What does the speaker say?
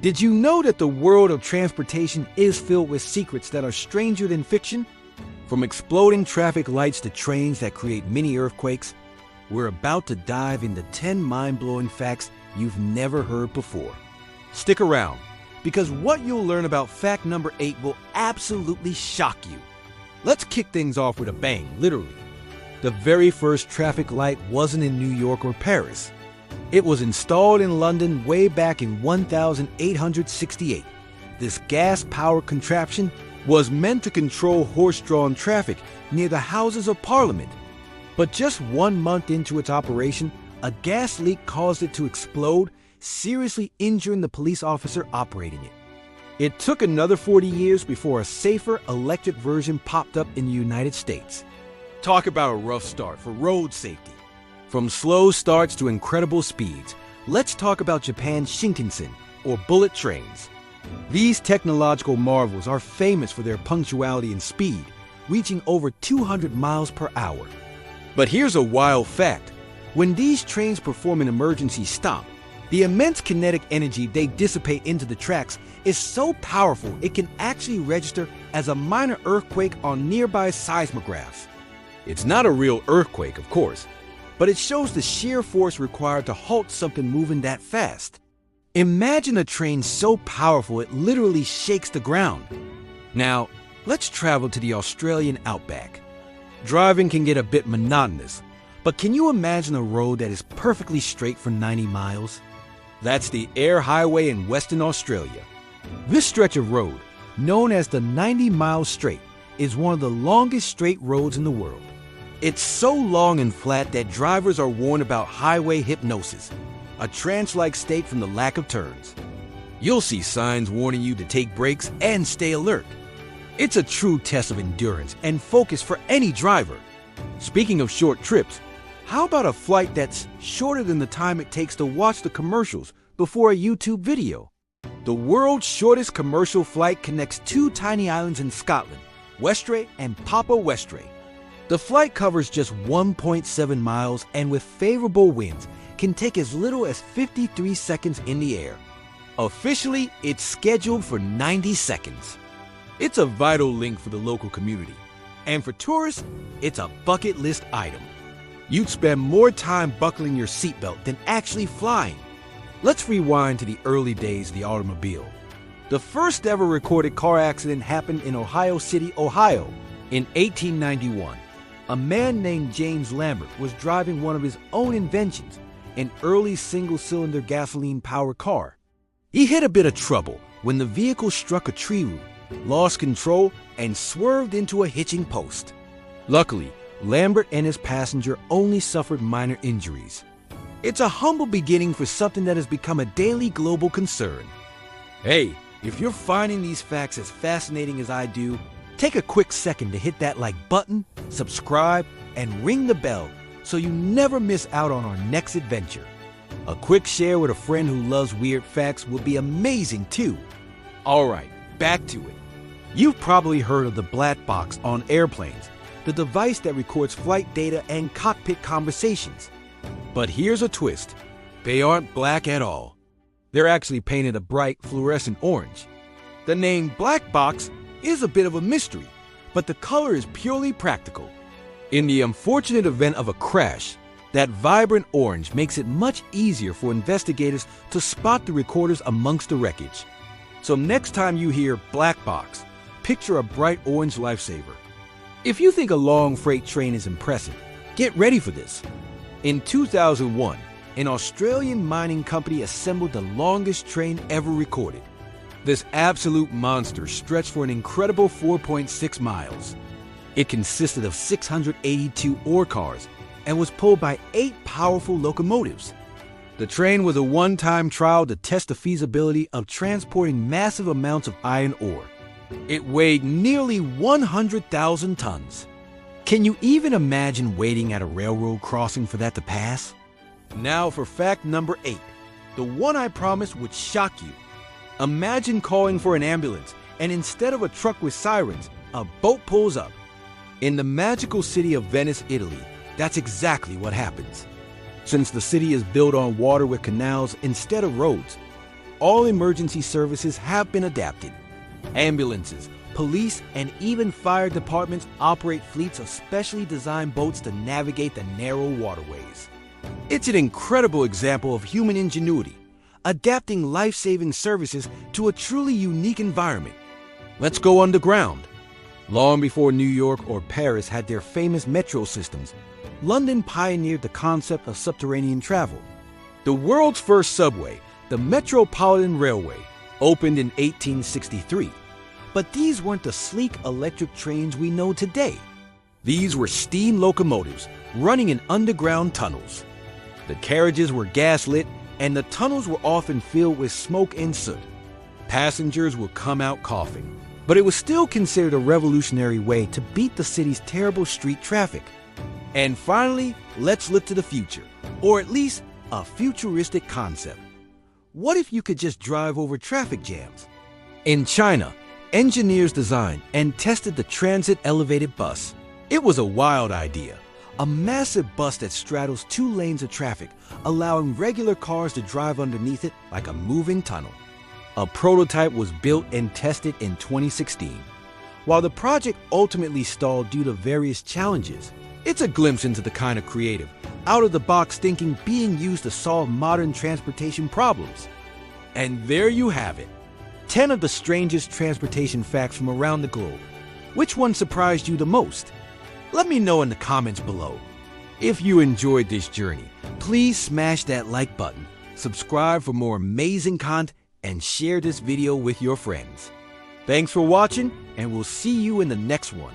Did you know that the world of transportation is filled with secrets that are stranger than fiction? From exploding traffic lights to trains that create mini earthquakes, we're about to dive into 10 mind-blowing facts you've never heard before. Stick around, because what you'll learn about fact number 8 will absolutely shock you. Let's kick things off with a bang, literally. The very first traffic light wasn't in New York or Paris. It was installed in London way back in 1868. This gas-powered contraption was meant to control horse-drawn traffic near the Houses of Parliament. But just 1 month into its operation, a gas leak caused it to explode, seriously injuring the police officer operating it. It took another 40 years before a safer electric version popped up in the United States. Talk about a rough start for road safety. From slow starts to incredible speeds, let's talk about Japan's Shinkansen, or bullet trains. These technological marvels are famous for their punctuality and speed, reaching over 200 miles per hour. But here's a wild fact. When these trains perform an emergency stop, the immense kinetic energy they dissipate into the tracks is so powerful it can actually register as a minor earthquake on nearby seismographs. It's not a real earthquake, of course, but it shows the sheer force required to halt something moving that fast. Imagine a train so powerful it literally shakes the ground. Now, let's travel to the Australian outback. Driving can get a bit monotonous, but can you imagine a road that is perfectly straight for 90 miles? That's the Eyre Highway in Western Australia. This stretch of road, known as the 90-mile straight, is one of the longest straight roads in the world. It's so long and flat that drivers are warned about highway hypnosis, a trance-like state from the lack of turns. You'll see signs warning you to take breaks and stay alert. It's a true test of endurance and focus for any driver. Speaking of short trips, how about a flight that's shorter than the time it takes to watch the commercials before a YouTube video? The world's shortest commercial flight connects 2 tiny islands in Scotland, Westray and Papa Westray. The flight covers just 1.7 miles and with favorable winds can take as little as 53 seconds in the air. Officially, it's scheduled for 90 seconds. It's a vital link for the local community. And for tourists, it's a bucket list item. You'd spend more time buckling your seatbelt than actually flying. Let's rewind to the early days of the automobile. The first ever recorded car accident happened in Ohio City, Ohio, in 1891. A man named James Lambert was driving one of his own inventions, an early single-cylinder gasoline-powered car. He hit a bit of trouble when the vehicle struck a tree root, lost control, and swerved into a hitching post. Luckily, Lambert and his passenger only suffered minor injuries. It's a humble beginning for something that has become a daily global concern. Hey, if you're finding these facts as fascinating as I do, take a quick second to hit that like button, subscribe, and ring the bell so you never miss out on our next adventure. A quick share with a friend who loves weird facts will be amazing too. Alright, back to it. You've probably heard of the black box on airplanes, the device that records flight data and cockpit conversations. But here's a twist. They aren't black at all. They're actually painted a bright fluorescent orange. The name black box is a bit of a mystery, but the color is purely practical. In the unfortunate event of a crash, that vibrant orange makes it much easier for investigators to spot the recorders amongst the wreckage. So next time you hear black box, picture a bright orange lifesaver. If you think a long freight train is impressive, get ready for this. In 2001, an Australian mining company assembled the longest train ever recorded. This absolute monster stretched for an incredible 4.6 miles. It consisted of 682 ore cars and was pulled by 8 powerful locomotives. The train was a one-time trial to test the feasibility of transporting massive amounts of iron ore. It weighed nearly 100,000 tons. Can you even imagine waiting at a railroad crossing for that to pass? Now for fact number 8, the one I promised would shock you. Imagine calling for an ambulance, and instead of a truck with sirens, a boat pulls up. In the magical city of Venice, Italy, that's exactly what happens. Since the city is built on water with canals instead of roads, all emergency services have been adapted. Ambulances, police, and even fire departments operate fleets of specially designed boats to navigate the narrow waterways. It's an incredible example of human ingenuity, adapting life-saving services to a truly unique environment. Let's go underground. Long before New York or Paris had their famous metro systems, London pioneered the concept of subterranean travel. The world's first subway, the Metropolitan Railway, opened in 1863. But these weren't the sleek electric trains we know today. These were steam locomotives running in underground tunnels. The carriages were gas-lit, and the tunnels were often filled with smoke and soot. Passengers would come out coughing, but it was still considered a revolutionary way to beat the city's terrible street traffic. And finally, let's look to the future, or at least a futuristic concept. What if you could just drive over traffic jams? In China, engineers designed and tested the transit elevated bus. It was a wild idea. A massive bus that straddles 2 lanes of traffic, allowing regular cars to drive underneath it like a moving tunnel. A prototype was built and tested in 2016. While the project ultimately stalled due to various challenges, it's a glimpse into the kind of creative, out-of-the-box thinking being used to solve modern transportation problems. And there you have it. 10 of the strangest transportation facts from around the globe. Which one surprised you the most? Let me know in the comments below. If you enjoyed this journey, please smash that like button, subscribe for more amazing content, and share this video with your friends. Thanks for watching, and we'll see you in the next one.